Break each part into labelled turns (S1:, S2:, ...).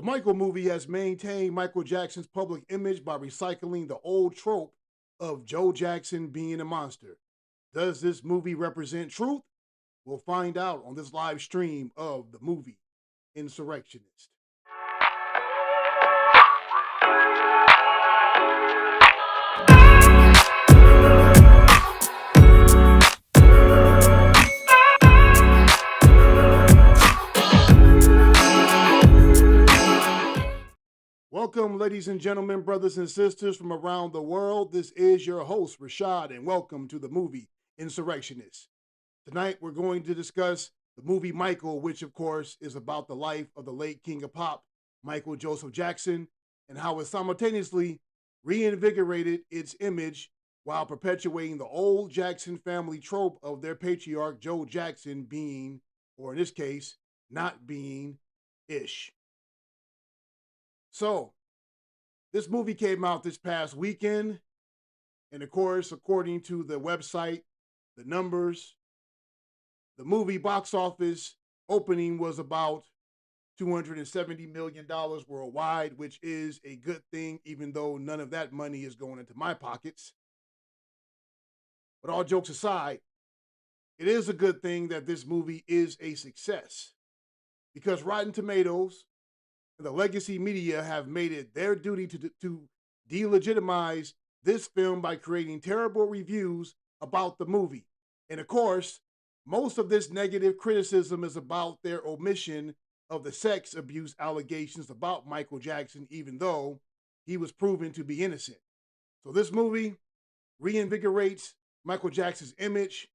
S1: The Michael movie has maintained Michael Jackson's public image by recycling the old trope of Joe Jackson being a monster. Does this movie represent truth? We'll find out on this live stream of the movie Insurrectionist. Welcome, ladies and gentlemen, brothers and sisters from around the world. This is your host, Rashad, and welcome to the movie Insurrectionist. Tonight, we're going to discuss the movie Michael, which, of course, is about the life of the late king of pop, Michael Joseph Jackson, and how it simultaneously reinvigorated its image while perpetuating the old Jackson family trope of their patriarch, Joe Jackson, being, or in this case, not being, ish. So, this movie came out this past weekend, and of course, according to the website, the numbers, the movie box office opening was about $270 million worldwide, which is a good thing, even though none of that money is going into my pockets. But all jokes aside, it is a good thing that this movie is a success, because Rotten Tomatoes and the legacy media have made it their duty to delegitimize this film by creating terrible reviews about the movie. And of course, most of this negative criticism is about their omission of the sex abuse allegations about Michael Jackson, even though he was proven to be innocent. So this movie reinvigorates Michael Jackson's image,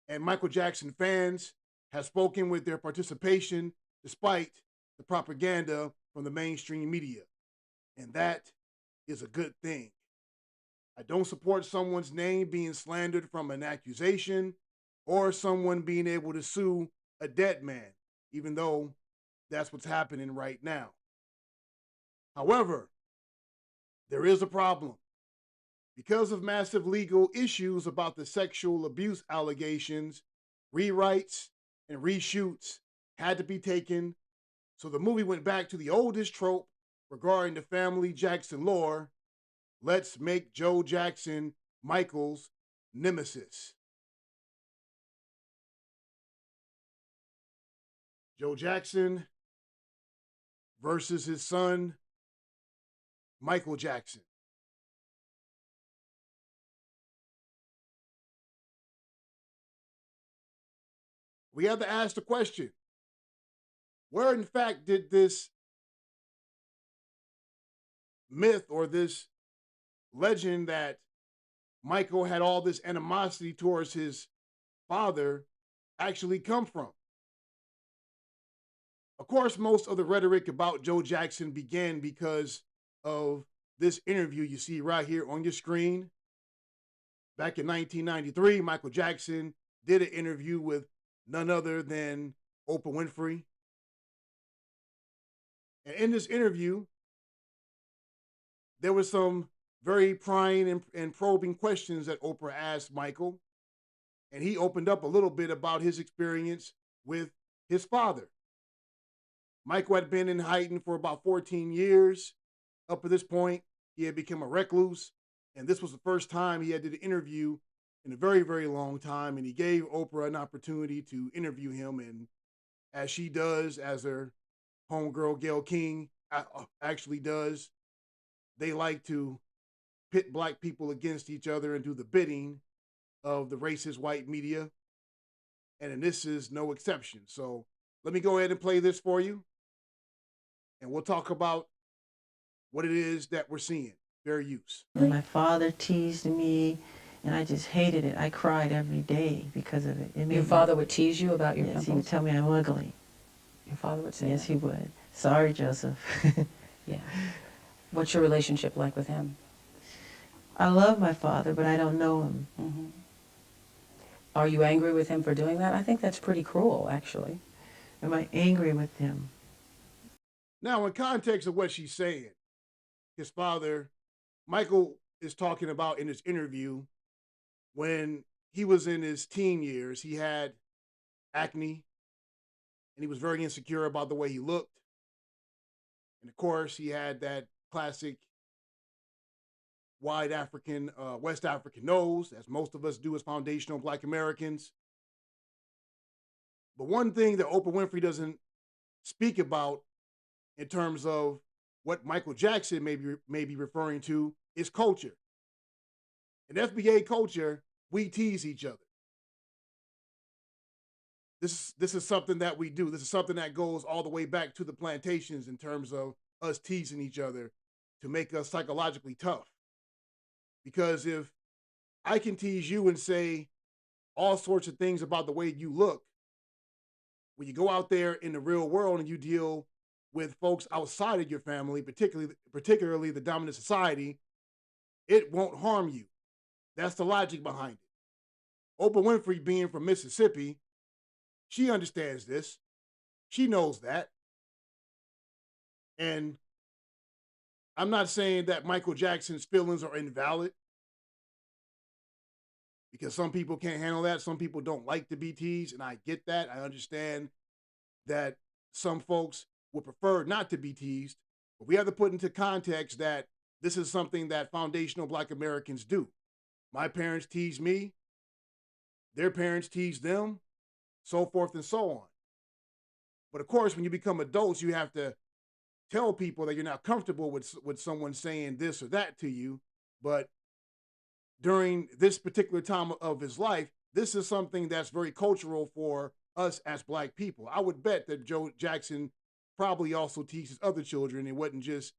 S1: and Michael Jackson fans have spoken with their participation despite the propaganda from the mainstream media. And that is a good thing. I don't support someone's name being slandered from an accusation or someone being able to sue a dead man, even though that's what's happening right now. However, there is a problem. Because of massive legal issues about the sexual abuse allegations, rewrites and reshoots had to be taken. So the movie went back to the oldest trope regarding the family Jackson lore. Let's make Joe Jackson Michael's nemesis. Joe Jackson versus his son, Michael Jackson. We have to ask the question, where in fact did this myth or this legend that Michael had all this animosity towards his father actually come from? Of course, most of the rhetoric about Joe Jackson began because of this interview you see right here on your screen. Back in 1993, Michael Jackson did an interview with none other than Oprah Winfrey. And in this interview, there were some very prying and probing questions that Oprah asked Michael. And he opened up a little bit about his experience with his father. Michael had been in hiding for about 14 years. Up to this point, he had become a recluse. And this was the first time he had did an interview in a very, very long time. And he gave Oprah an opportunity to interview him. And as she does, as her homegirl Gayle King actually does, they like to pit black people against each other and do the bidding of the racist white media. And this is no exception. So let me go ahead and play this for you. And we'll talk about what it is that we're seeing. Fair use.
S2: My father teased me, and I just hated it. I cried every day because of it.
S3: Your father would tease you about your
S2: Yes,
S3: pimples?
S2: he would tell me I'm ugly.
S3: Your father would say
S2: Yes,
S3: that?
S2: he would. Sorry, Joseph.
S3: Yeah. What's your relationship like with him?
S2: I love my father, but I don't know him.
S3: Mm-hmm. Are you angry with him for doing that? I think that's pretty cruel, actually.
S2: Am I angry with him?
S1: Now, in context of what she's saying, his father, Michael, is talking about in this interview when he was in his teen years, he had acne and he was very insecure about the way he looked. And of course, he had that classic wide African, West African nose, as most of us do as foundational Black Americans. But one thing that Oprah Winfrey doesn't speak about in terms of what Michael Jackson may be referring to is culture. In FBA culture, we tease each other. This is something that we do. This is something that goes all the way back to the plantations in terms of us teasing each other to make us psychologically tough. Because if I can tease you and say all sorts of things about the way you look, when you go out there in the real world and you deal with folks outside of your family, particularly the dominant society, it won't harm you. That's the logic behind it. Oprah Winfrey, being from Mississippi, she understands this. She knows that. And I'm not saying that Michael Jackson's feelings are invalid, because some people can't handle that. Some people don't like to be teased, and I get that. I understand that some folks would prefer not to be teased, but we have to put into context that this is something that foundational Black Americans do. My parents teased me, their parents teased them, so forth and so on. But of course, when you become adults, you have to tell people that you're not comfortable with someone saying this or that to you. But during this particular time of his life, this is something that's very cultural for us as Black people. I would bet that Joe Jackson probably also teaches other children. It wasn't just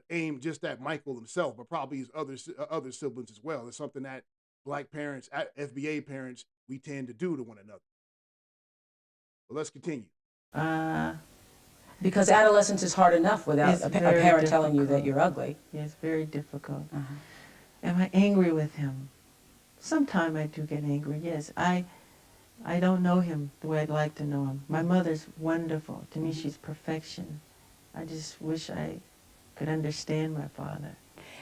S1: aimed just at Michael himself, but probably his other siblings as well. It's something that Black parents, FBA parents, we tend to do to one another. But let's continue.
S3: Because adolescence is hard enough without a parent telling you that you're ugly.
S2: Yeah, it's very difficult. Am I angry with him? Sometimes I do get angry, yes. I don't know him the way I'd like to know him. My mother's wonderful. To me, she's perfection. I just wish I could understand my father.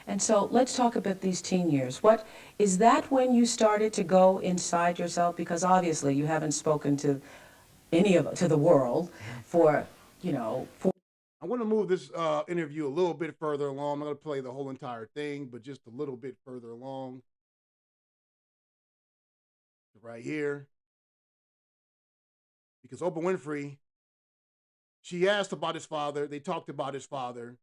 S3: And so let's talk about these teen years. What is that when you started to go inside yourself? Because obviously you haven't spoken to to the world for,
S1: I want to move this interview a little bit further along. I'm not going to play the whole entire thing, but just a little bit further along. Right here. Because Oprah Winfrey, she asked about his father. They talked about his father.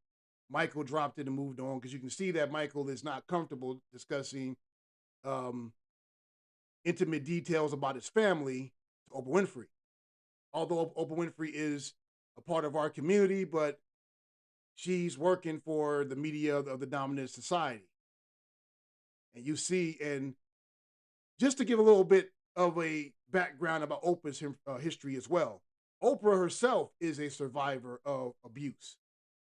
S1: Michael dropped it and moved on, because you can see that Michael is not comfortable discussing intimate details about his family to Oprah Winfrey. Although Oprah Winfrey is a part of our community, but she's working for the media of the dominant society. And you see, and just to give a little bit of a background about Oprah's history as well, Oprah herself is a survivor of abuse.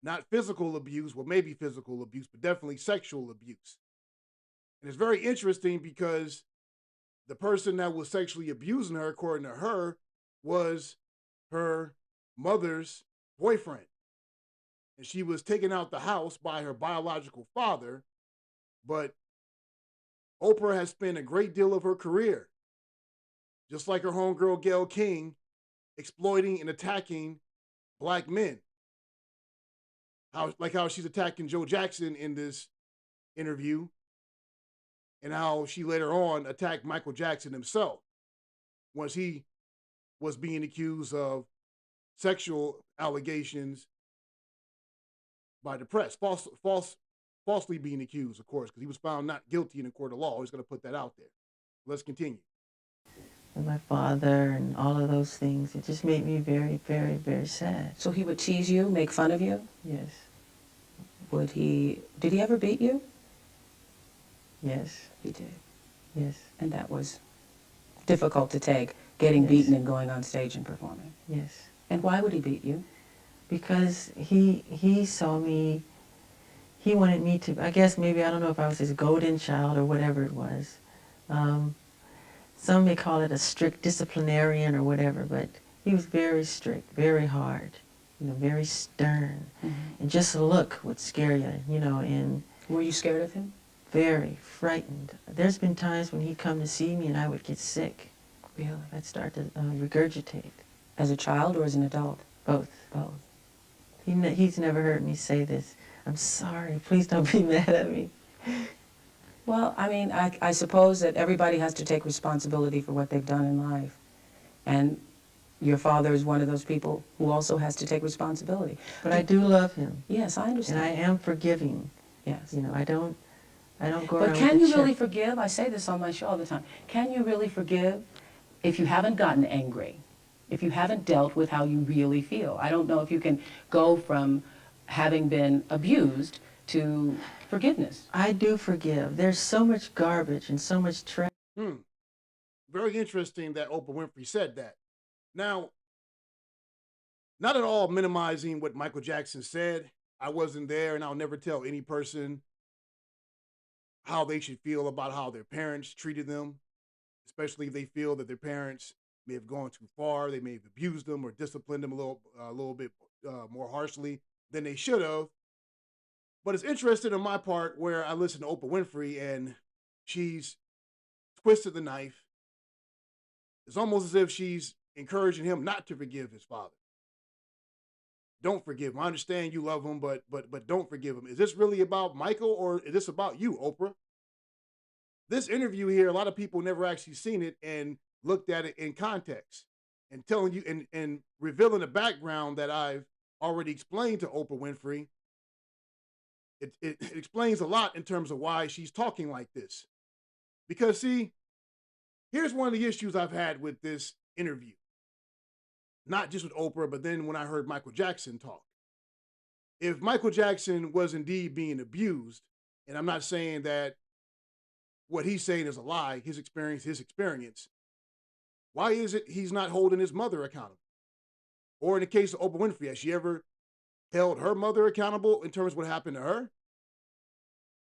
S1: Not physical abuse, well, maybe physical abuse, but definitely sexual abuse. And it's very interesting because the person that was sexually abusing her, according to her, was her mother's boyfriend. And she was taken out the house by her biological father. But Oprah has spent a great deal of her career, just like her homegirl Gayle King, exploiting and attacking Black men. How she's attacking Joe Jackson in this interview, and how she later on attacked Michael Jackson himself once he was being accused of sexual allegations by the press, falsely being accused, of course, because he was found not guilty in a court of law. He's going to put that out there. Let's continue.
S2: And my father and all of those things, it just made me very, very, very sad.
S3: So he would tease you, make fun of you?
S2: Yes.
S3: Did he ever beat you?
S2: Yes.
S3: He did.
S2: Yes.
S3: And that was difficult to take, getting beaten and going on stage and performing.
S2: Yes.
S3: And why would he beat you?
S2: Because he saw me, he wanted me to, I guess maybe, I don't know if I was his golden child or whatever it was. Some may call it a strict disciplinarian or whatever, but he was very strict, very hard, very stern. And just a look would scare you, and...
S3: Were you scared of him?
S2: Very frightened. There's been times when he'd come to see me and I would get sick.
S3: Really?
S2: I'd start to regurgitate.
S3: As a child or as an adult?
S2: Both.
S3: Both.
S2: He's never heard me say this. I'm sorry. Please don't be mad at me.
S3: Well, I mean, I suppose that everybody has to take responsibility for what they've done in life. And your father is one of those people who also has to take responsibility.
S2: But I do love him.
S3: Yes, I understand.
S2: And I am forgiving.
S3: Yes.
S2: You know, I don't go
S3: But
S2: around
S3: can
S2: with a
S3: you really
S2: check.
S3: forgive? I say this on my show all the time. Can you really forgive if you haven't gotten angry? If you haven't dealt with how you really feel? I don't know if you can go from having been abused to forgiveness.
S2: I do forgive. There's so much garbage and so much trash.
S1: Very interesting that Oprah Winfrey said that. Now, not at all minimizing what Michael Jackson said. I wasn't there, and I'll never tell any person how they should feel about how their parents treated them, especially if they feel that their parents may have gone too far. They may have abused them or disciplined them a little bit more harshly than they should have. But it's interesting on my part where I listen to Oprah Winfrey and she's twisted the knife. It's almost as if she's encouraging him not to forgive his father. Don't forgive him. I understand you love him, but don't forgive him. Is this really about Michael or is this about you, Oprah? This interview here, a lot of people never actually seen it and looked at it in context and telling you and revealing the background that I've already explained to Oprah Winfrey. It explains a lot in terms of why she's talking like this. Because see, here's one of the issues I've had with this interview. Not just with Oprah, but then when I heard Michael Jackson talk. If Michael Jackson was indeed being abused, and I'm not saying that what he's saying is a lie, his experience, why is it he's not holding his mother accountable? Or in the case of Oprah Winfrey, has she ever held her mother accountable in terms of what happened to her?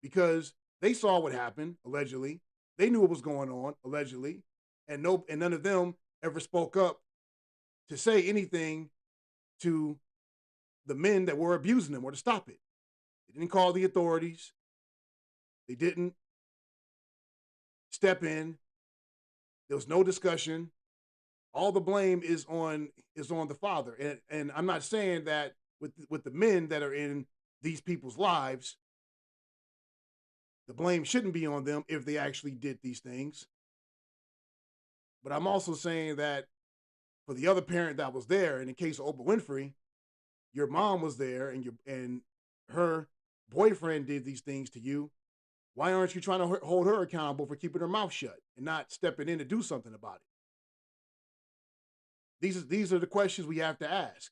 S1: Because they saw what happened, allegedly. They knew what was going on, allegedly. And none of them ever spoke up to say anything to the men that were abusing them or to stop it. They didn't call the authorities. They didn't step in. There was no discussion. All the blame is on the father. And I'm not saying that with the men that are in these people's lives, the blame shouldn't be on them if they actually did these things. But I'm also saying that for the other parent that was there, in the case of Oprah Winfrey, your mom was there and her boyfriend did these things to you. Why aren't you trying to hold her accountable for keeping her mouth shut and not stepping in to do something about it? These are the questions we have to ask.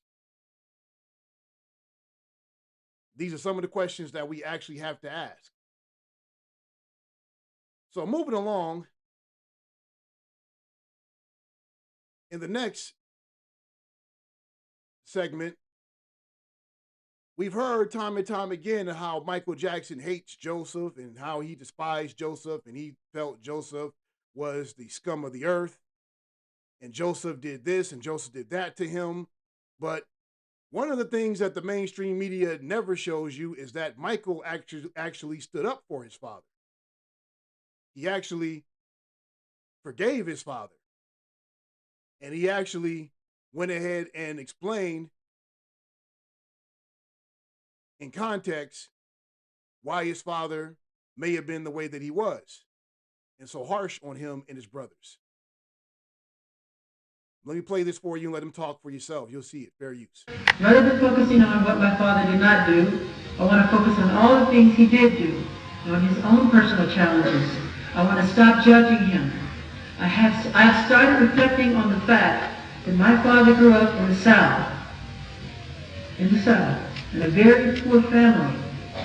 S1: These are some of the questions that we actually have to ask. So moving along, in the next segment, we've heard time and time again how Michael Jackson hates Joseph and how he despised Joseph and he felt Joseph was the scum of the earth and Joseph did this and Joseph did that to him. But one of the things that the mainstream media never shows you is that Michael actually stood up for his father. He actually forgave his father. And he actually went ahead and explained in context why his father may have been the way that he was and so harsh on him and his brothers. Let me play this for you and let him talk for yourself. You'll see it. Fair use.
S4: Rather than focusing on what my father did not do, I want to focus on all the things he did do, on his own personal challenges. I want to stop judging him. I've started reflecting on the fact that my father grew up in the South, in a very poor family.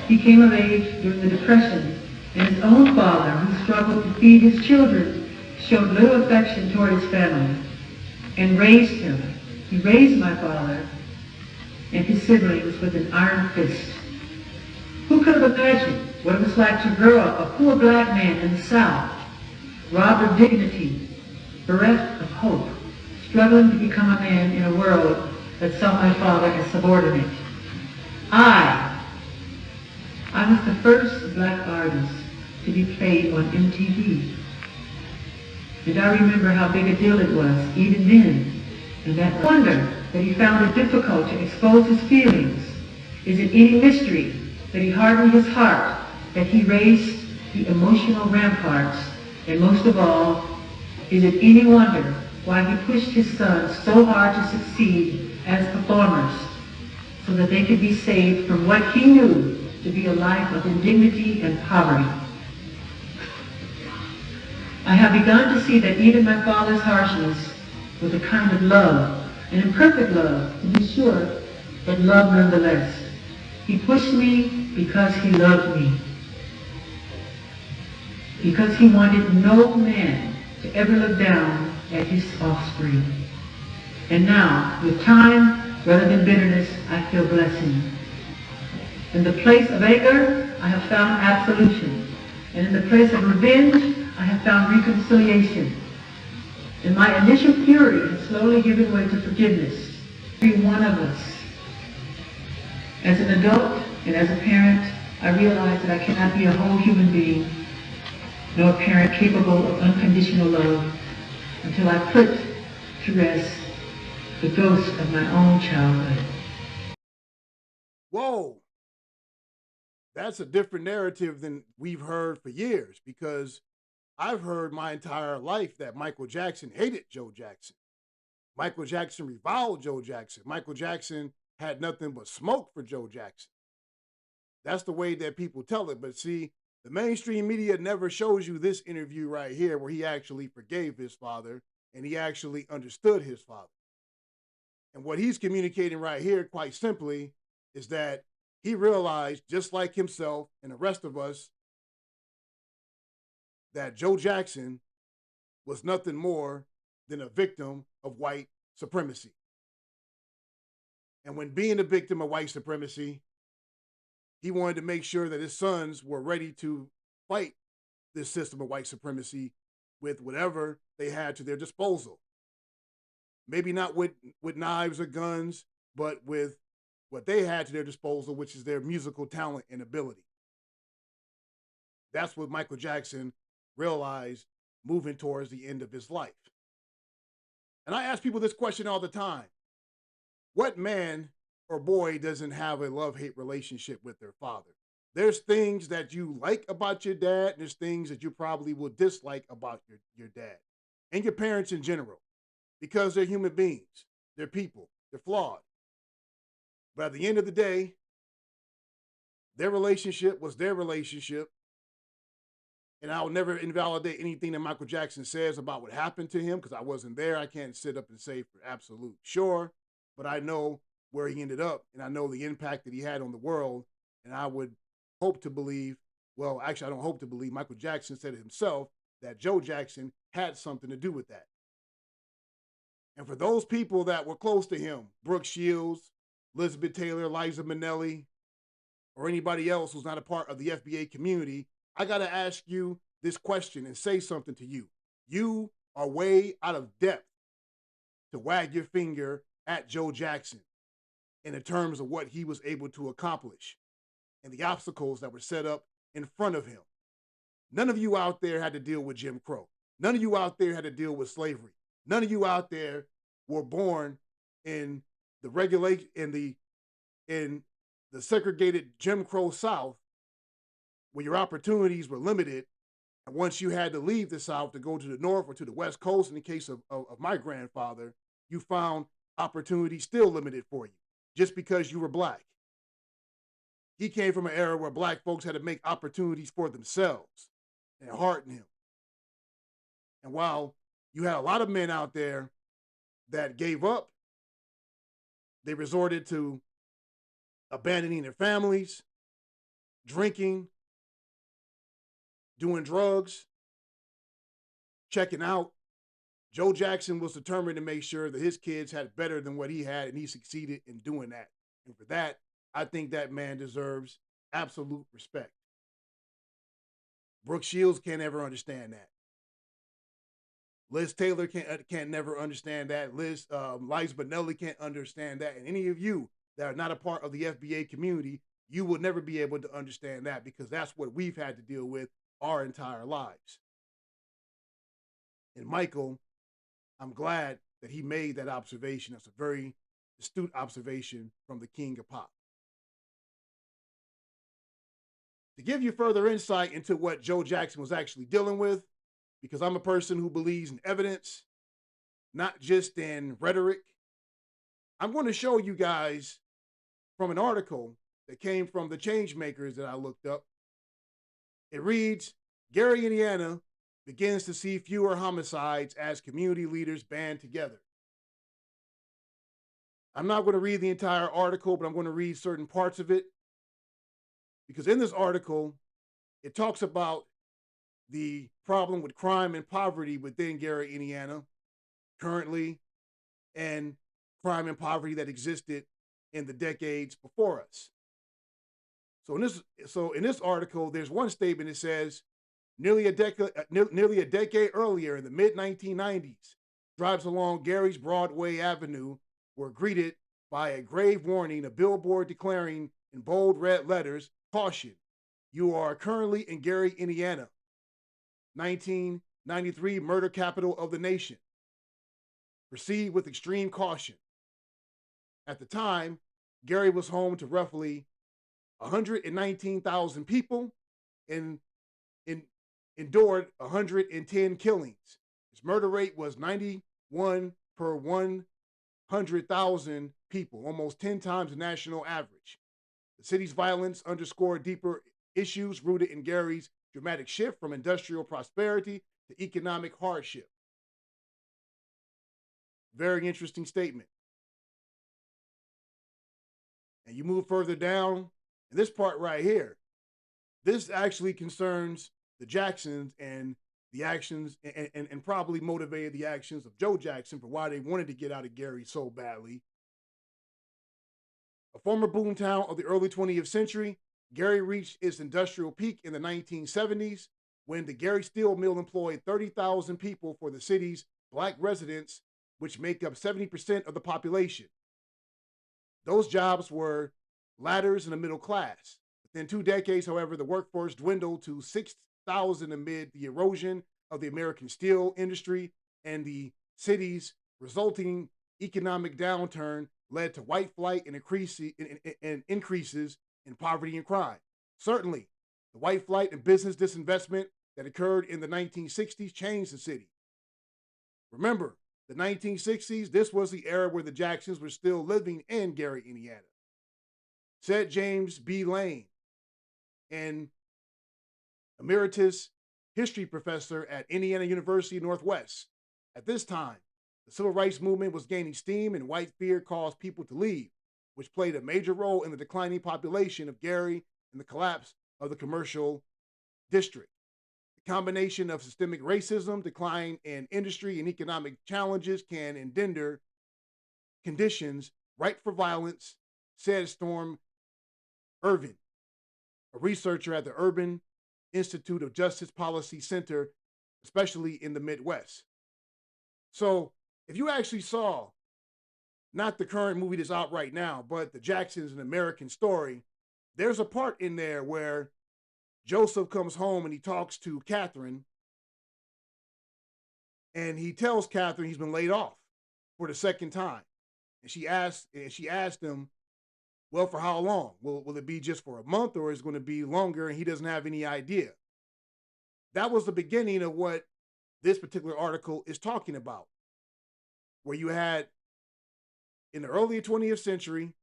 S4: He came of age during the Depression, and his own father, who struggled to feed his children, showed little affection toward his family and raised him. He raised my father and his siblings with an iron fist. Who could have imagined what it was like to grow up a poor black man in the South, robbed of dignity, bereft of hope, struggling to become a man in a world that saw my father as subordinate? I was the first black artist to be played on MTV. And I remember how big a deal it was, even then. And that wonder that he found it difficult to expose his feelings Is it any mystery that he hardened his heart, that he raised the emotional ramparts, and most of all, is it any wonder why he pushed his sons so hard to succeed as performers, so that they could be saved from what he knew to be a life of indignity and poverty? I have begun to see that even my father's harshness was a kind of love, an imperfect love, to be sure, but love nonetheless. He pushed me because he loved me, because he wanted no man to ever look down at his offspring. And now, with time rather than bitterness, I feel blessing. In the place of anger, I have found absolution. And in the place of revenge, I have found reconciliation. And my initial fury has slowly given way to forgiveness. Every one of us. As an adult and as a parent, I realize that I cannot be a whole human being, nor a parent capable of unconditional love, until I put to rest the ghost of my own childhood.
S1: Whoa. That's a different narrative than we've heard for years, because I've heard my entire life that Michael Jackson hated Joe Jackson. Michael Jackson reviled Joe Jackson. Michael Jackson had nothing but smoke for Joe Jackson. That's the way that people tell it. But see, the mainstream media never shows you this interview right here where he actually forgave his father and he actually understood his father. And what he's communicating right here, quite simply, is that he realized, just like himself and the rest of us, that Joe Jackson was nothing more than a victim of white supremacy. And when being a victim of white supremacy, he wanted to make sure that his sons were ready to fight this system of white supremacy with whatever they had to their disposal. Maybe not with knives or guns, but with what they had to their disposal, which is their musical talent and ability. That's what Michael Jackson realized moving towards the end of his life. And I ask people this question all the time. What man or boy doesn't have a love-hate relationship with their father? There's things that you like about your dad, and there's things that you probably will dislike about your dad and your parents in general, because they're human beings, they're people, they're flawed. But at the end of the day, their relationship was their relationship. And I'll never invalidate anything that Michael Jackson says about what happened to him, because I wasn't there. I can't sit up and say for absolute sure, but I know where he ended up, and I know the impact that he had on the world. And I would hope to believe, well, actually, I don't hope to believe, Michael Jackson said it himself, that Joe Jackson had something to do with that. And for those people that were close to him, Brooke Shields, Elizabeth Taylor, Liza Minnelli, or anybody else who's not a part of the FBA community, I got to ask you this question and say something to you. You are way out of depth to wag your finger at Joe Jackson in the terms of what he was able to accomplish and the obstacles that were set up in front of him. None of you out there had to deal with Jim Crow. None of you out there had to deal with slavery. None of you out there were born in the regulation in the segregated Jim Crow South, where your opportunities were limited. And once you had to leave the South to go to the North or to the West Coast, in the case of my grandfather, you found opportunities still limited for you just because you were black. He came from an era where black folks had to make opportunities for themselves and hearten him. And while you had a lot of men out there that gave up, they resorted to abandoning their families, drinking, doing drugs, checking out. Joe Jackson was determined to make sure that his kids had better than what he had, and he succeeded in doing that. And for that, I think that man deserves absolute respect. Brooke Shields can't ever understand that. Liz Taylor can't never understand that. Liza Minnelli can't understand that. And any of you that are not a part of the FBA community, you will never be able to understand that, because that's what we've had to deal with our entire lives. And Michael, I'm glad that he made that observation. That's a very astute observation from the king of pop. To give you further insight into what Joe Jackson was actually dealing with, because I'm a person who believes in evidence, not just in rhetoric, I'm going to show you guys from an article that came from the Changemakers that I looked up. It reads, Gary, Indiana begins to see fewer homicides as community leaders band together. I'm not going to read the entire article, but I'm going to read certain parts of it, because in this article, it talks about the problem with crime and poverty within Gary, Indiana, currently, and crime and poverty that existed in the decades before us. So in this article, there's one statement that says, nearly a decade earlier, in the mid-1990s, drives along Gary's Broadway Avenue were greeted by a grave warning, a billboard declaring in bold red letters, caution, you are currently in Gary, Indiana, 1993 murder capital of the nation. Proceed with extreme caution. At the time, Gary was home to roughly 119,000 people and endured 110 killings. His murder rate was 91 per 100,000 people, almost 10 times the national average. The city's violence underscored deeper issues rooted in Gary's dramatic shift from industrial prosperity to economic hardship. Very interesting statement. And you move further down, and this part right here, this actually concerns the Jacksons and the actions and probably motivated the actions of Joe Jackson for why they wanted to get out of Gary so badly. A former boomtown of the early 20th century, Gary reached its industrial peak in the 1970s when the Gary Steel Mill employed 30,000 people for the city's Black residents, which make up 70% of the population. Those jobs were ladders in the middle class. Within 2 decades, however, the workforce dwindled to 6,000 amid the erosion of the American steel industry, and the city's resulting economic downturn led to white flight and increases in poverty and crime. Certainly, the white flight and business disinvestment that occurred in the 1960s changed the city. Remember, the 1960s, this was the era where the Jacksons were still living in Gary, Indiana. Said James B. Lane, an emeritus history professor at Indiana University Northwest. At this time, the civil rights movement was gaining steam and white fear caused people to leave, which played a major role in the declining population of Gary and the collapse of the commercial district. The combination of systemic racism, decline in industry, and economic challenges can engender conditions ripe for violence, said Storm Irvin, a researcher at the Urban Institute of Justice Policy Center, especially in the Midwest. So if you actually saw not the current movie that's out right now, but the Jacksons, An American Story, there's a part in there where Joseph comes home and he talks to Catherine, and he tells Catherine he's been laid off for the second time. And she asked him, well, for how long? Will it be just for a month, or is it going to be longer? And he doesn't have any idea. That was the beginning of what this particular article is talking about, where you had, in the early 20th century,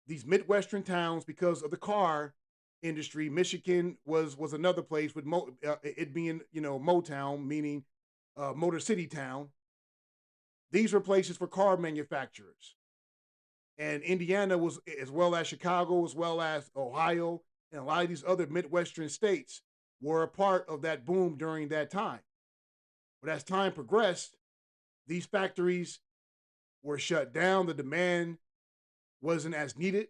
S1: these Midwestern towns, because of the car industry. Michigan was another place with it being, Motown, meaning Motor City Town. These were places for car manufacturers. And Indiana was, as well as Chicago, as well as Ohio, and a lot of these other Midwestern states were a part of that boom during that time. But as time progressed, these factories were shut down. The demand wasn't as needed,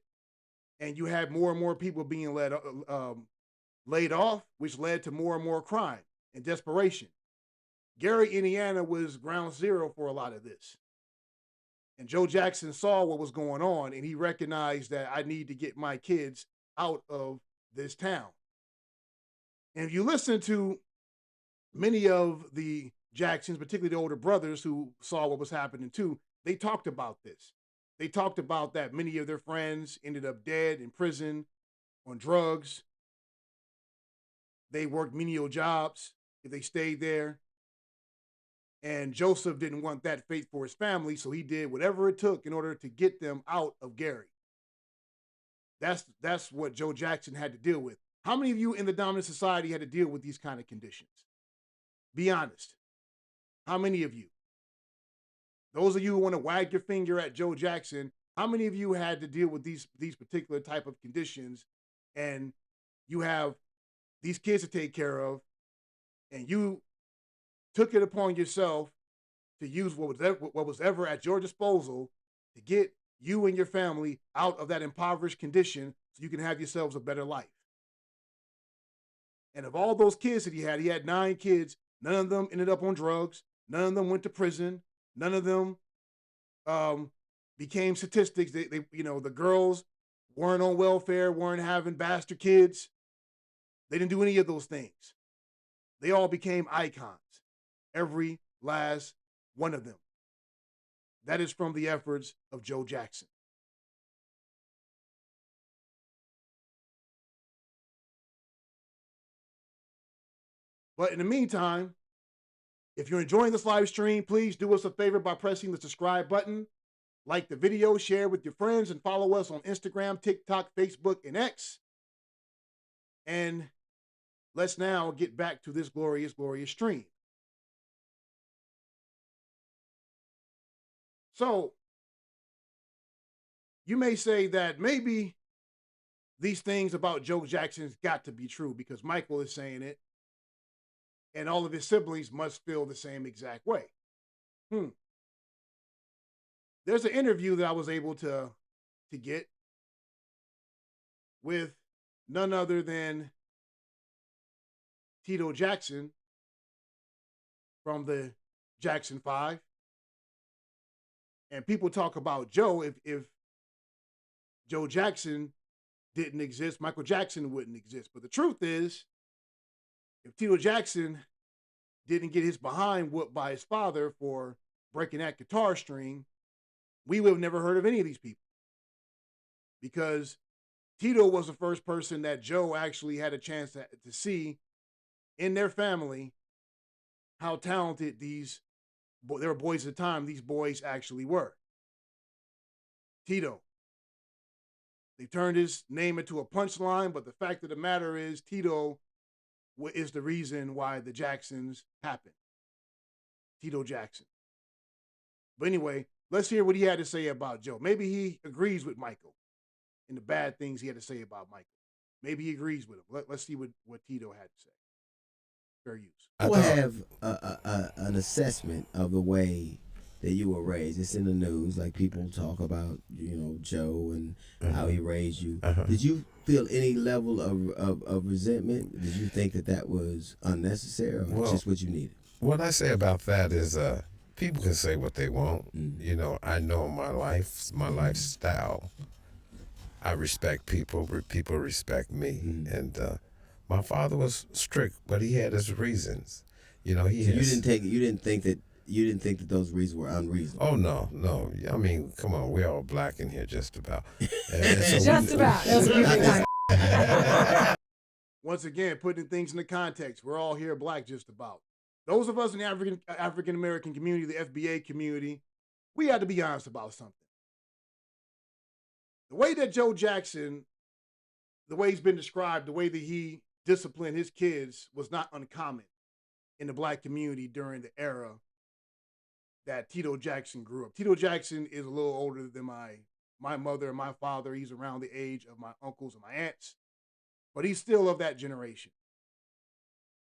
S1: and you had more and more people being laid off, which led to more and more crime and desperation. Gary, Indiana was ground zero for a lot of this. And Joe Jackson saw what was going on, and he recognized that I need to get my kids out of this town. And if you listen to many of the Jacksons, particularly the older brothers who saw what was happening too, they talked about this. They talked about that many of their friends ended up dead, in prison, on drugs. they worked menial jobs if they stayed there. And Joseph didn't want that fate for his family, so he did whatever it took in order to get them out of Gary. That's what Joe Jackson had to deal with. How many of you in the dominant society had to deal with these kind of conditions? Be honest. How many of you? Those of you who want to wag your finger at Joe Jackson, how many of you had to deal with these particular type of conditions, and you have these kids to take care of, and you took it upon yourself to use what was ever at your disposal to get you and your family out of that impoverished condition so you can have yourselves a better life? And of all those kids that he had 9 kids. None of them ended up on drugs. None of them went to prison. None of them became statistics. They the girls weren't on welfare, weren't having bastard kids. They didn't do any of those things. They all became icons. Every last one of them. That is from the efforts of Joe Jackson. But in the meantime, if you're enjoying this live stream, please do us a favor by pressing the subscribe button, like the video, share with your friends, and follow us on Instagram, TikTok, Facebook, and X. And let's now get back to this glorious, glorious stream. So, you may say that maybe these things about Joe Jackson's got to be true because Michael is saying it, and all of his siblings must feel the same exact way. There's an interview that I was able to get with none other than Tito Jackson from the Jackson 5. And people talk about Joe. If Joe Jackson didn't exist, Michael Jackson wouldn't exist. But the truth is, if Tito Jackson didn't get his behind whooped by his father for breaking that guitar string, we would have never heard of any of these people. Because Tito was the first person that Joe actually had a chance to see in their family how talented they were boys at the time, these boys actually were. Tito. They turned his name into a punchline, but the fact of the matter is Tito is the reason why the Jacksons happened. Tito Jackson. But anyway, let's hear what he had to say about Joe. Maybe he agrees with Michael in the bad things he had to say about Michael. Maybe he agrees with him. Let's see what Tito had to say. Fair use.
S5: I will have an assessment of the way that you were raised. It's in the news, like people talk about, Joe and how he raised you. Did you feel any level of resentment? Did you think that was unnecessary or just what you needed?
S6: What I say about that is people can say what they want. I know my lifestyle. I respect people. People respect me. And my father was strict, but he had his reasons. You didn't think that those reasons were unreasonable. Oh no. I mean, come on, we're all black in here, just about.
S3: Just about.
S1: Once again, putting things into context, we're all here black, just about. Those of us in the African American community, the FBA community, we had to be honest about something. The way that Joe Jackson, the way he's been described, the way that he disciplined his kids was not uncommon in the black community during the era that Tito Jackson grew up. Tito Jackson is a little older than my mother and my father. He's around the age of my uncles and my aunts, but he's still of that generation.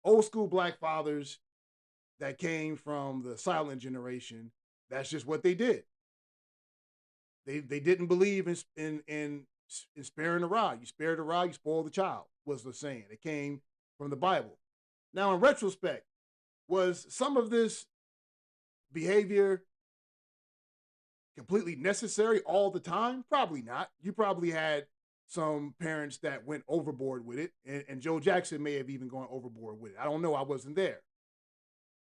S1: Old school black fathers that came from the silent generation, that's just what they did. They didn't believe in sparing the rod. You spare the rod, you spoil the child, was the saying. It came from the Bible. Now, in retrospect, was some of this behavior completely necessary all the time? Probably not. You probably had some parents that went overboard with it, and Joe Jackson may have even gone overboard with it. I don't know. I wasn't there.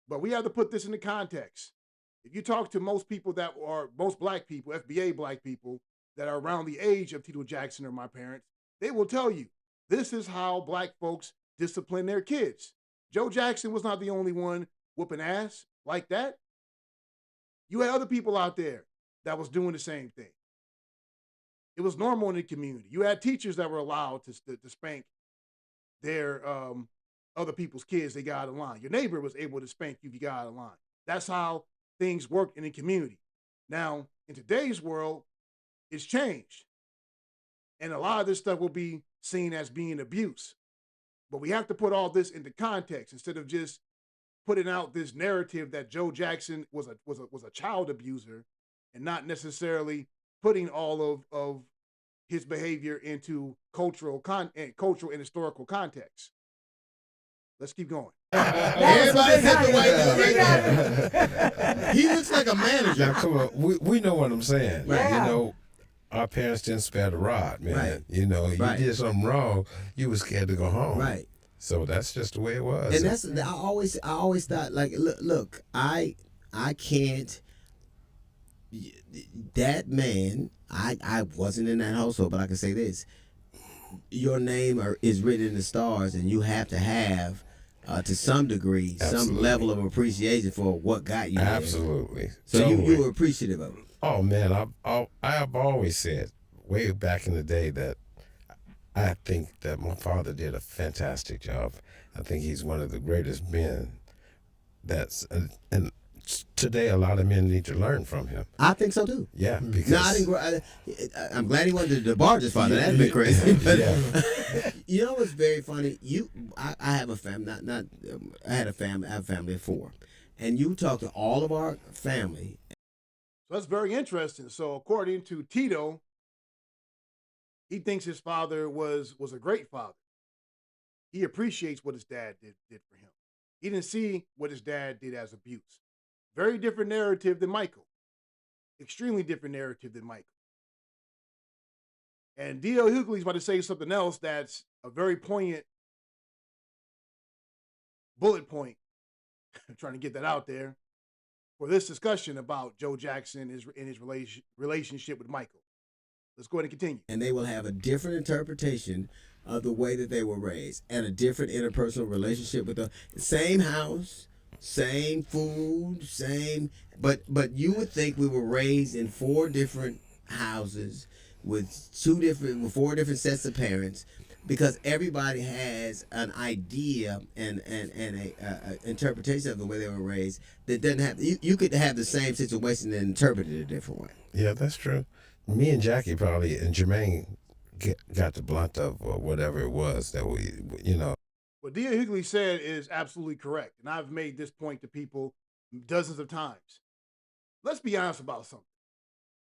S1: But we have to put this into context. If you talk to most black people, FBA black people that are around the age of Tito Jackson or my parents, they will tell you this is how black folks discipline their kids. Joe Jackson was not the only one whooping ass like that. You had other people out there that was doing the same thing. It was normal in the community. You had teachers that were allowed to spank their other people's kids. They got out of line. Your neighbor was able to spank you if you got out of line. That's how things work in the community. Now, in today's world, it's changed. And a lot of this stuff will be seen as being abuse. But we have to put all this into context instead of just putting out this narrative that Joe Jackson was a child abuser and not necessarily putting all of his behavior into cultural and historical context. Let's keep going.
S5: Everybody hit the white dude right there. He looks like a manager.
S6: Now, come on, we know what I'm saying.
S5: Right.
S6: You know, our parents didn't spare the rod, man.
S5: Right.
S6: You know, you
S5: Right.
S6: did something wrong, you was scared to go home.
S5: Right.
S6: So that's just the way it was.
S5: And that's I always thought, like, look, I can't. That man, I wasn't in that household, but I can say this: your name is written in the stars, and you have to have, to some degree, some
S6: Absolutely.
S5: level of appreciation for what got you there.
S6: Absolutely.
S5: So
S6: Totally.
S5: you were appreciative of it.
S6: Oh man, I've always said way back in the day that I think that my father did a fantastic job. I think he's one of the greatest men. And today a lot of men need to learn from him.
S5: I think so too.
S6: Yeah, because
S5: No, I didn't. I'm glad he went to the bar just father. That'd been crazy. But,
S6: Yeah.
S5: you know what's very funny? I have a family. I had a family. I have a family of 4, and you talk to all of our family.
S1: So that's very interesting. So according to Tito, he thinks his father was a great father. He appreciates what his dad did for him. He didn't see what his dad did as abuse. Very different narrative than Michael. Extremely different narrative than Michael. And DL Hughley's about to say something else that's a very poignant bullet point. I'm trying to get that out there for this discussion about Joe Jackson and his relationship with Michael. Let's go ahead and continue.
S5: And they will have a different interpretation of the way that they were raised, and a different interpersonal relationship with the same house, same food, same. But you would think we were raised in 4 different houses with 4 different sets of parents, because everybody has an idea and a interpretation of the way they were raised that doesn't have. You could have the same situation and interpret it a different way.
S6: Yeah, that's true. Me and Jackie probably and Jermaine got the blunt of whatever it was that we, you know.
S1: What DL Hughley said is absolutely correct. And I've made this point to people dozens of times. Let's be honest about something.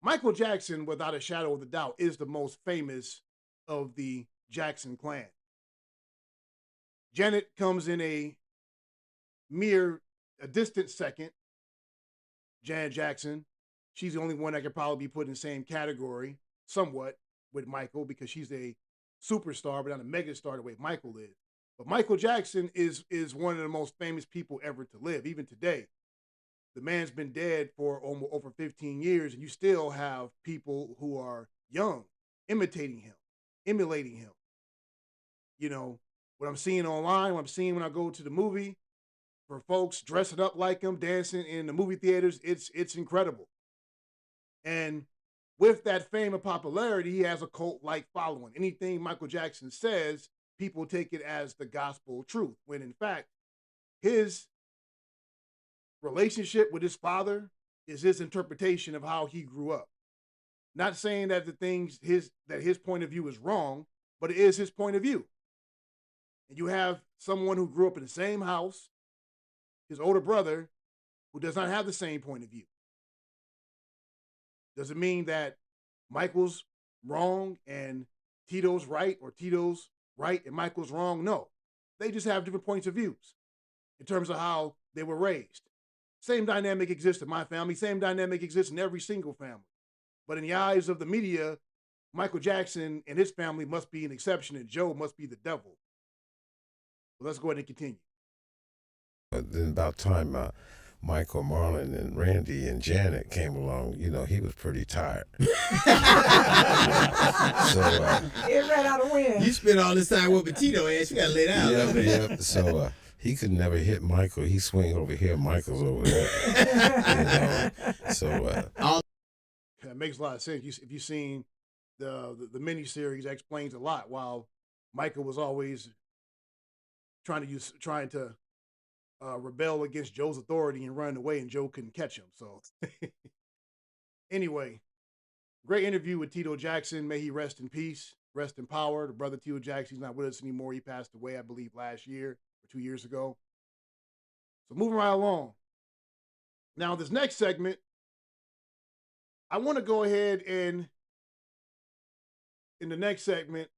S1: Michael Jackson, without a shadow of a doubt, is the most famous of the Jackson clan. Janet comes in a distant second. Janet Jackson. She's the only one that could probably be put in the same category, somewhat, with Michael, because she's a superstar, but not a megastar the way Michael is. But Michael Jackson is one of the most famous people ever to live, even today. The man's been dead for over 15 years, and you still have people who are young imitating him, emulating him. You know, what I'm seeing online, what I'm seeing when I go to the movie, for folks dressing up like him, dancing in the movie theaters, it's incredible. And with that fame and popularity, he has a cult-like following. Anything Michael Jackson says, people take it as the gospel truth, when in fact, his relationship with his father is his interpretation of how he grew up. Not saying that his point of view is wrong, but it is his point of view. And you have someone who grew up in the same house, his older brother, who does not have the same point of view. Doesn't mean that Michael's wrong and Tito's right, or Tito's right and Michael's wrong. No, they just have different points of views in terms of how they were raised. Same dynamic exists in my family. Same dynamic exists in every single family. But in the eyes of the media, Michael Jackson and his family must be an exception, and Joe must be the devil. Well, let's go ahead and continue.
S6: Then about time Michael, Marlon, and Randy and Janet came along, you know, he was pretty tired. So
S7: it ran out of wind.
S5: You spent all this time with Tito ass. You gotta lay down.
S6: yeah. So he could never hit Michael. He swing over here, Michael's over there. You know? So
S1: that makes a lot of sense. If you've seen the miniseries, that explains a lot. While Michael was always trying to rebel against Joe's authority and run away, and Joe couldn't catch him. So anyway, great interview with Tito Jackson. May he rest in peace, rest in power. The brother Tito Jackson, he's not with us anymore. He passed away, I believe, last year or 2 years ago. So moving right along. Now, this next segment, I want to go ahead and, in the next segment,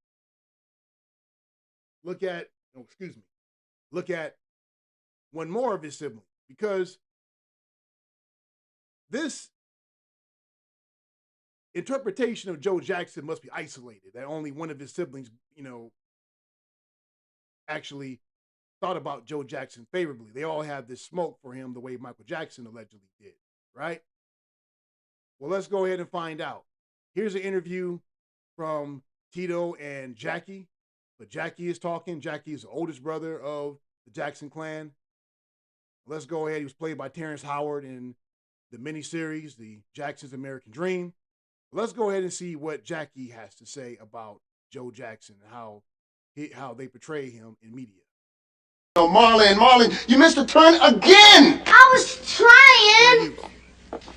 S1: look at one more of his siblings, because this interpretation of Joe Jackson must be isolated, that only one of his siblings, actually thought about Joe Jackson favorably. They all have this smoke for him the way Michael Jackson allegedly did, right? Well, let's go ahead and find out. Here's an interview from Tito and Jackie, but Jackie is talking. Jackie is the oldest brother of the Jackson clan. Let's go ahead. He was played by Terrence Howard in the miniseries, The Jackson's American Dream. Let's go ahead and see what Jackie has to say about Joe Jackson and how they portray him in media.
S8: Oh, Marlon, you missed a turn again!
S9: I was trying!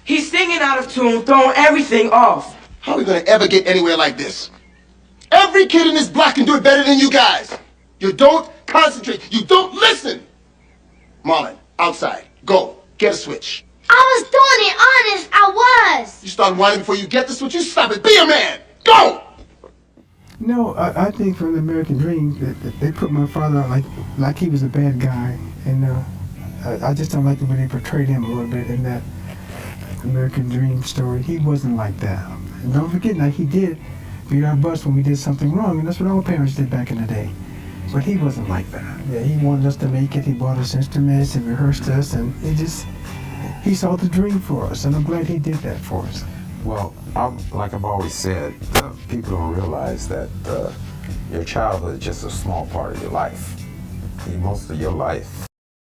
S10: He's singing out of tune, throwing everything off.
S8: How are we gonna ever get anywhere like this? Every kid in this block can do it better than you guys. You don't concentrate. You don't listen. Marlon, outside. Go. Get a switch.
S9: I was doing it, honest. I was.
S8: You start whining before you get the switch. You stop it. Be a man. Go!
S7: No, I think from the American Dream that they put my father out like he was a bad guy, and I just don't like the way they portrayed him a little bit in that American Dream story. He wasn't like that. And don't forget, like he did beat our butts when we did something wrong, and that's what all parents did back in the day. But he wasn't like that. Yeah, he wanted us to make it. He bought us instruments and rehearsed us, and he saw the dream for us, and I'm glad he did that for us.
S11: Well, like I've always said, people don't realize that your childhood is just a small part of your life. Most of your life.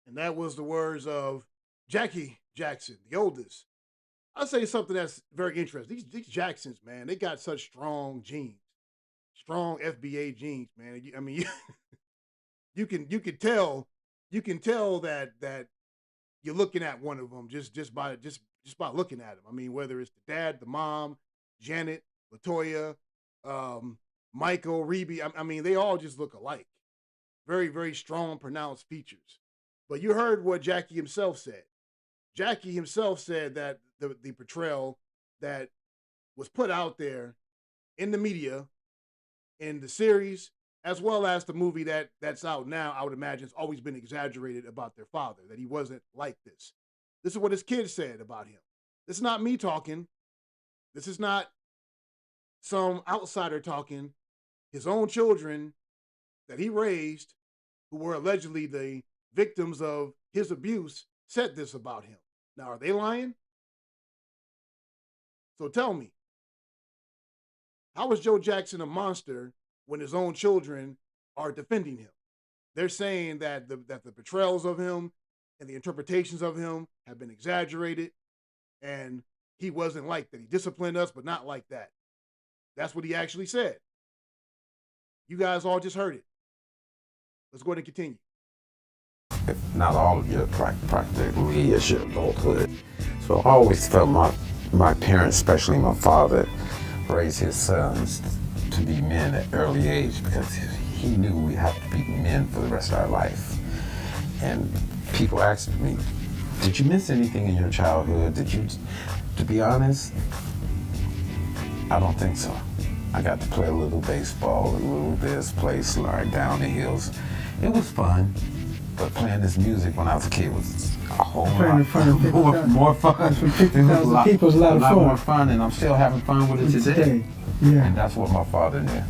S1: And that was the words of Jackie Jackson, the oldest. I'll say something that's very interesting. These Jacksons, man, they got such strong genes, strong FBA genes, man. I mean, you can tell that you're looking at one of them just by looking at him. I mean, whether it's the dad, the mom, Janet, Latoya, Michael, Reby, I mean, they all just look alike. Very, very strong, pronounced features. But you heard what Jackie himself said. Jackie himself said that the portrayal that was put out there in the media, in the series, as well as the movie that's out now, I would imagine it's always been exaggerated about their father, that he wasn't like this. This is what his kids said about him. This is not me talking. This is not some outsider talking. His own children that he raised, who were allegedly the victims of his abuse, said this about him. Now, are they lying? So tell me, how is Joe Jackson a monster when his own children are defending him? They're saying that the portrayals of him and the interpretations of him have been exaggerated, and he wasn't like that. He disciplined us, but not like that. That's what he actually said. You guys all just heard it. Let's go ahead and continue.
S11: If not all of you, practically is your adulthood. So I always felt my parents, especially my father, raised his sons to be men at early age because he knew we have to be men for the rest of our life. And people asked me, did you miss anything in your childhood? To be honest, I don't think so. I got to play a little baseball, a little this, play slide down the hills. It was fun, but playing this music when I was a kid was a whole lot more fun. It was a lot more fun, and I'm still having fun with it today.
S7: Yeah.
S11: And that's what my father knew.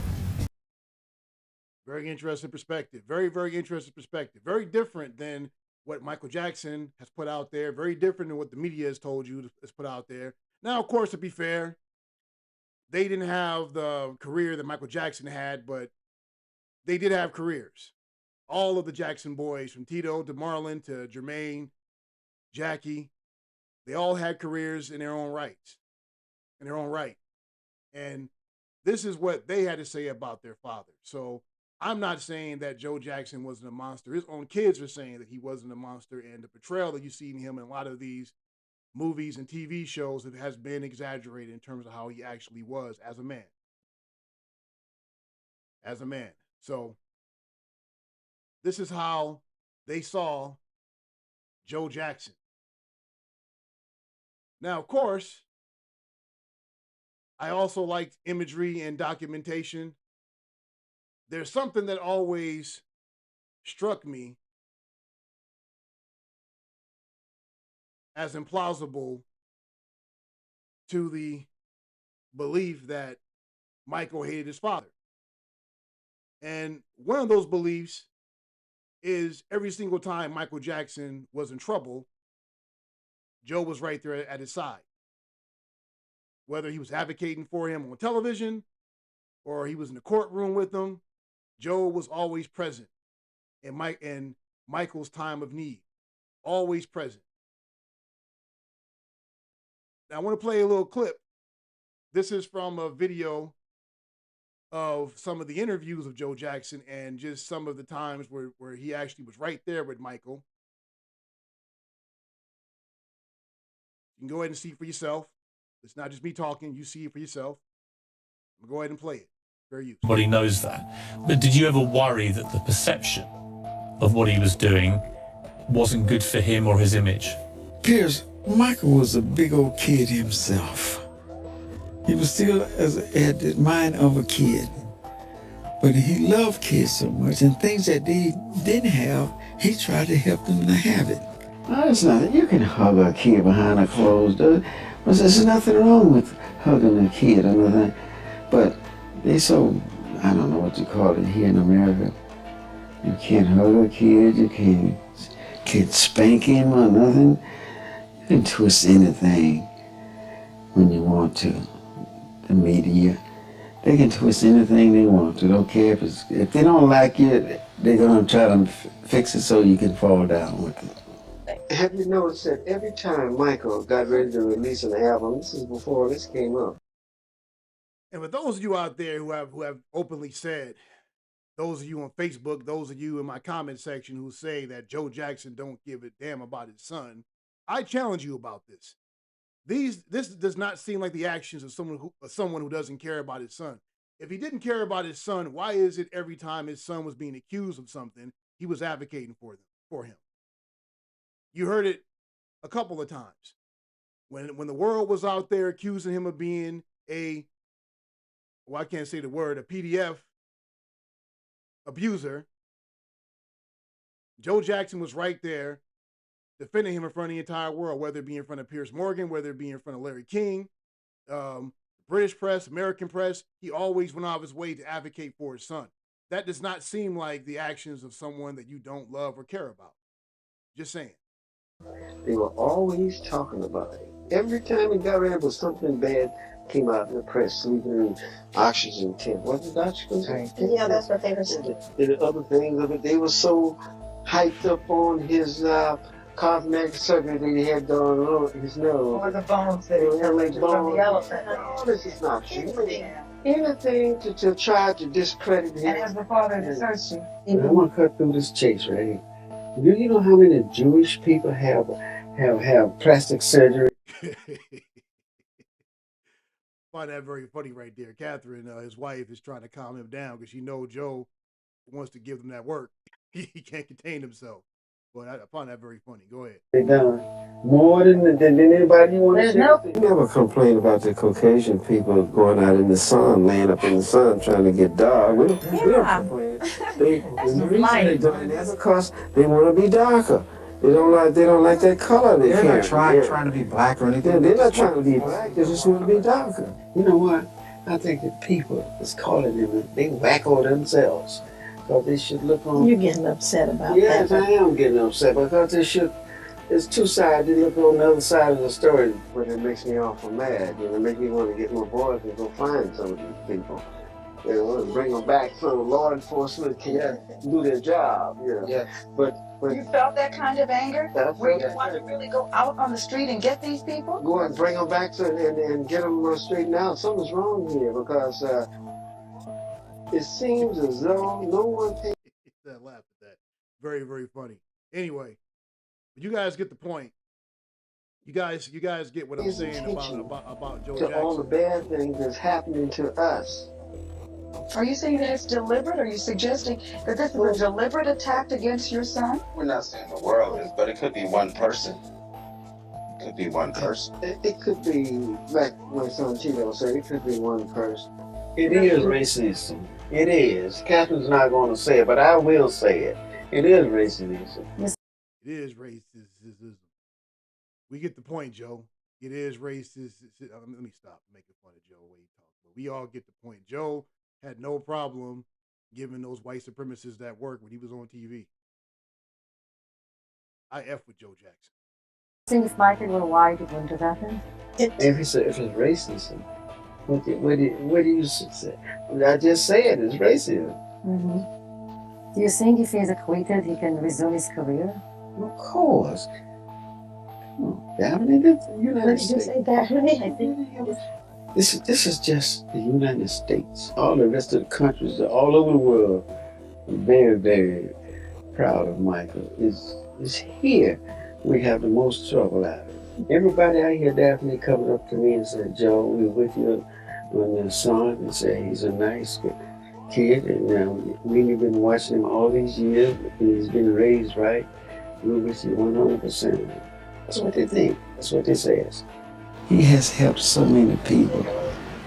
S1: Very interesting perspective. Very, very interesting perspective. Very different than what Michael Jackson has put out there, very different than what the media has told you is put out there. Now, of course, to be fair, they didn't have the career that Michael Jackson had, but they did have careers. All of the Jackson boys, from Tito to Marlon to Jermaine, Jackie, they all had careers in their own rights, in their own right. And this is what they had to say about their father. So I'm not saying that Joe Jackson wasn't a monster. His own kids are saying that he wasn't a monster, and the portrayal that you see in him in a lot of these movies and TV shows has been exaggerated in terms of how he actually was as a man. As a man. So this is how they saw Joe Jackson. Now, of course, I also liked imagery and documentation. There's something that always struck me as implausible to the belief that Michael hated his father. And one of those beliefs is every single time Michael Jackson was in trouble, Joe was right there at his side. Whether he was advocating for him on television or he was in the courtroom with him, Joe was always present in Michael's time of need, always present. Now, I want to play a little clip. This is from a video of some of the interviews of Joe Jackson and just some of the times where he actually was right there with Michael. You can go ahead and see it for yourself. It's not just me talking. You see it for yourself. I'm going to go ahead and play it. Fair use.
S12: Everybody knows that. But did you ever worry that the perception of what he was doing wasn't good for him or his image?
S13: Pierce, Michael was a big old kid himself. He was still had the mind of a kid. But he loved kids so much, and things that they didn't have, he tried to help them to have it.
S14: No, it's nothing. You can hug a kid behind a closed door. There's nothing wrong with hugging a kid or nothing. But they so, I don't know what you call it here in America. You can't hug a kid, you can't spank him or nothing. You can twist anything when you want to. The media, they can twist anything they want to. Don't care if they don't like it, they're gonna try to fix it so you can fall down with it. Have you noticed that every time Michael got ready to release an album, this is before this came up.
S1: And for those of you out there who have openly said, those of you on Facebook, those of you in my comment section who say that Joe Jackson don't give a damn about his son, I challenge you about this. This does not seem like the actions of someone who doesn't care about his son. If he didn't care about his son, why is it every time his son was being accused of something, he was advocating for him? You heard it a couple of times. When the world was out there accusing him of being a PDF abuser, Joe Jackson was right there defending him in front of the entire world, whether it be in front of Piers Morgan, whether it be in front of Larry King, British press, American press. He always went out of his way to advocate for his son. That does not seem like the actions of someone that you don't love or care about. Just saying.
S14: They were always talking about it. Every time it got around with something bad came out in the press, sleeping in oxygen tent. What did oxygen tent?
S15: Yeah, that's what they were saying.
S14: The other things of it, they were so hyped up on his cosmetic surgery that he had done on his nose.
S15: Or the bones that he collected from the elephant.
S14: All this is not true. Anything to try to discredit him.
S15: And as the father of the search.
S14: I'm going to cut through this chase right here. Do you know how many Jewish people have plastic surgery?
S1: Find that very funny right there. Catherine, his wife, is trying to calm him down because she knows Joe wants to give them that work. He can't contain himself. But I find that very funny. Go ahead.
S14: They done more than anybody you want to say. You never complain about the Caucasian people going out in the sun, laying up in the sun, trying to get dark. We don't complain. The reason they do it is because they want to be darker. They don't like that color. They're not trying to be black or anything. They're not trying to be black. They just want to be darker. You know what? I think that people is calling them, they wacko themselves. because they should look on.
S16: You're getting upset about
S14: yes,
S16: that.
S14: Yes, I am getting upset because they should. It's two sides. They look on the other side of the story, but it makes me awful mad. You know, it makes me want to get my boys and go find some of these people. You know, and bring them back so law enforcement can do their job. You know.
S17: Yes.
S14: But
S15: You felt that kind of anger? Where you
S14: that.
S15: want to really go out on the street and get these people?
S14: Go and bring them back and get them straightened out. Something's wrong here because it seems as though no one takes
S1: that laugh at that. Very, very funny. Anyway, you guys get the point. You guys get what I'm saying about Joe Jackson.
S14: All the bad things that's happening to us.
S15: Are you saying that it's deliberate? Are you suggesting that this is a deliberate attack against your son?
S17: We're not saying the world is, but it could be one person. It could be one person.
S14: It could be, like my son Tito said, it could be one person. It is racism. It is. Catherine's not going to say it, but I will say it. It is racism.
S1: It is racism. We get the point, Joe. It is racist. Let me stop making fun of Joe the way he talks. But we all get the point. Joe had no problem giving those white supremacists that work when he was on TV. I F with Joe Jackson.
S18: Seems like it, well, why did wouldn't have happened?
S14: If it's racism, what do you say? I just said it's racism.
S18: Mm-hmm. Do you think if he's acquitted, he can resume his career?
S14: Of course. Daphne, the United States.
S18: Did you say Daphne? I think.
S14: This is just the United States. All the rest of the countries all over the world are very, very proud of Michael. It's here we have the most trouble out of it. Everybody out here, Daphne, comes up to me and said, Joe, we're with you on your son, and say he's a nice kid, and we've been watching him all these years, and he's been raised right. We're with you 100%. That's what they think. That's what they say. He has helped so many people.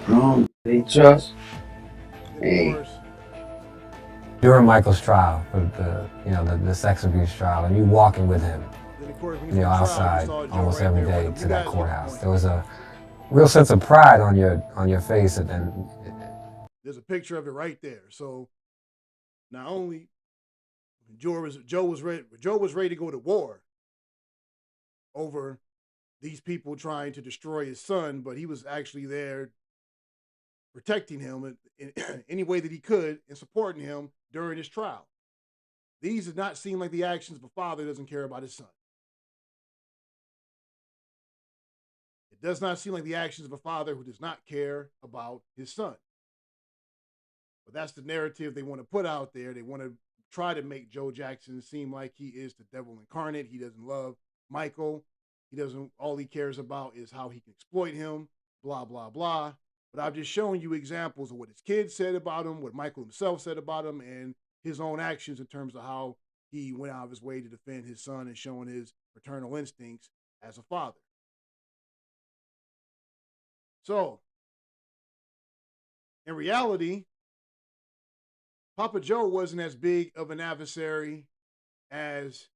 S14: Wrong. They trust. Hey.
S19: During Michael's trial, the sex abuse trial, and you walking with him, outside almost every day to that courthouse, there was a real sense of pride on your face, and
S1: there's a picture of it right there. So not only Joe was ready to go to war over these people trying to destroy his son, but he was actually there protecting him in any way that he could and supporting him during his trial. These do not seem like the actions of a father who doesn't care about his son. It does not seem like the actions of a father who does not care about his son. But that's the narrative they want to put out there. They want to try to make Joe Jackson seem like he is the devil incarnate. He doesn't love Michael. All he cares about is how he can exploit him, blah, blah, blah. But I've just shown you examples of what his kids said about him, what Michael himself said about him, and his own actions in terms of how he went out of his way to defend his son and showing his paternal instincts as a father. So, in reality, Papa Joe wasn't as big of an adversary as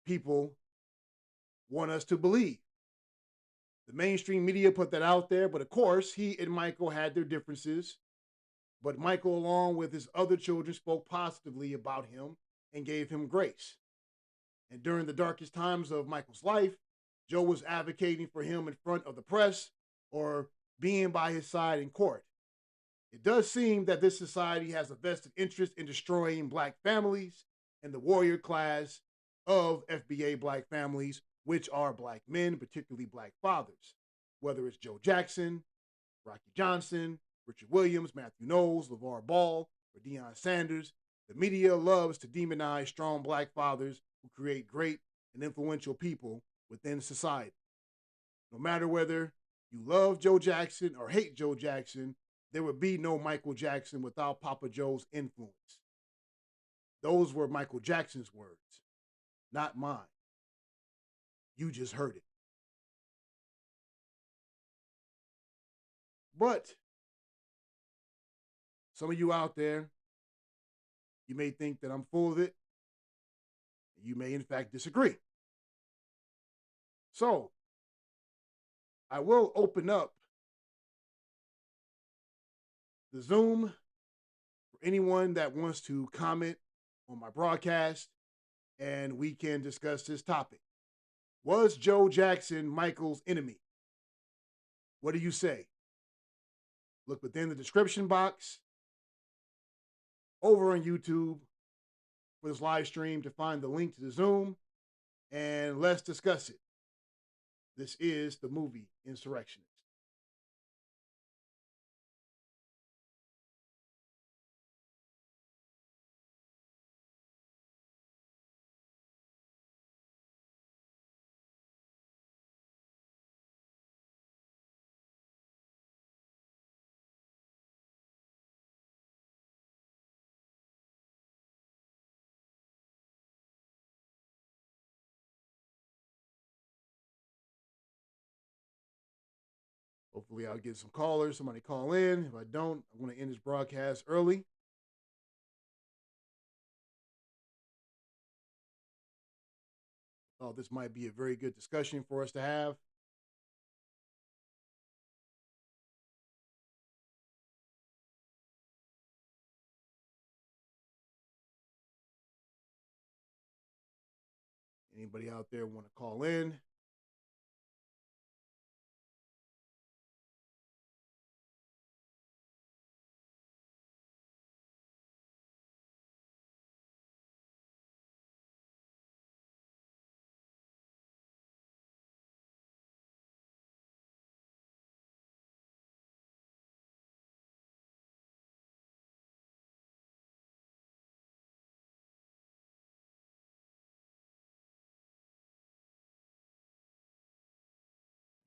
S1: people want us to believe. The mainstream media put that out there, but of course, he and Michael had their differences. But Michael, along with his other children, spoke positively about him and gave him grace. And during the darkest times of Michael's life, Joe was advocating for him in front of the press or being by his side in court. It does seem that this society has a vested interest in destroying Black families and the warrior class of FBA Black families, which are Black men, particularly Black fathers, whether it's Joe Jackson, Rocky Johnson, Richard Williams, Matthew Knowles, LeVar Ball, or Deion Sanders. The media loves to demonize strong Black fathers who create great and influential people within society. No matter whether you love Joe Jackson or hate Joe Jackson, there would be no Michael Jackson without Papa Joe's influence. Those were Michael Jackson's words, not mine. You just heard it. But some of you out there, you may think that I'm full of it. You may, in fact, disagree. So, I will open up the Zoom for anyone that wants to comment on my broadcast, and we can discuss this topic. Was Joe Jackson Michael's enemy? What do you say? Look within the description box over on YouTube for this live stream to find the link to the Zoom, and let's discuss it. This is the movie Insurrectionist. Hopefully I'll get some callers, somebody call in. If I don't, I'm going to end this broadcast early. Thought this might be a very good discussion for us to have. Anybody out there want to call in?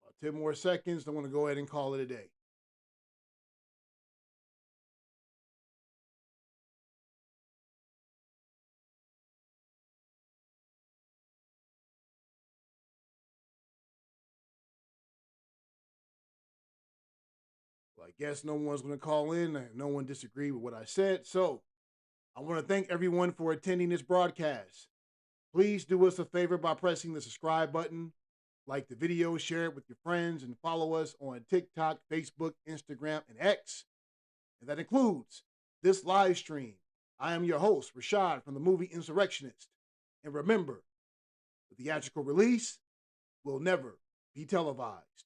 S1: About 10 more seconds. I want to go ahead and call it a day. Well, I guess no one's going to call in. No one disagreed with what I said. So I want to thank everyone for attending this broadcast. Please do us a favor by pressing the subscribe button, like the video, share it with your friends, and follow us on TikTok, Facebook, Instagram, and X. And that includes this live stream. I am your host, Rashad, from the movie Insurrectionist. And remember, the theatrical release will never be televised.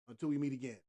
S1: Until we meet again.